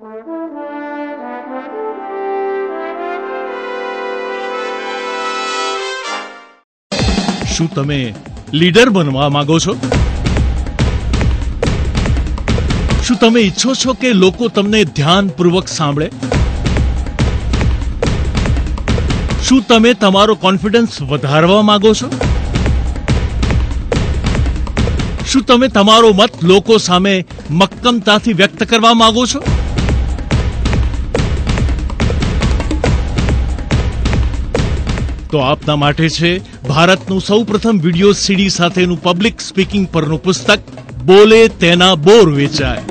શું તમે લીડર બનવા માંગો છો? શું તમે ઈચ્છો છો કે લોકો તમને ધ્યાનપૂર્વક સાંભળે? શું તમે તમારો કોન્ફિડન્સ વધારવા માંગો છો? શું તમે તમારો મત લોકો સામે મક્કમતાથી વ્યક્ત કરવા માંગો છો? તો આપના માટે છે ભારતનું સૌપ્રથમ વિડિયો સીડી સાથેનું પબ્લિક સ્પીકિંગ પરનું પુસ્તક બોલે તેના બોર વેચાય.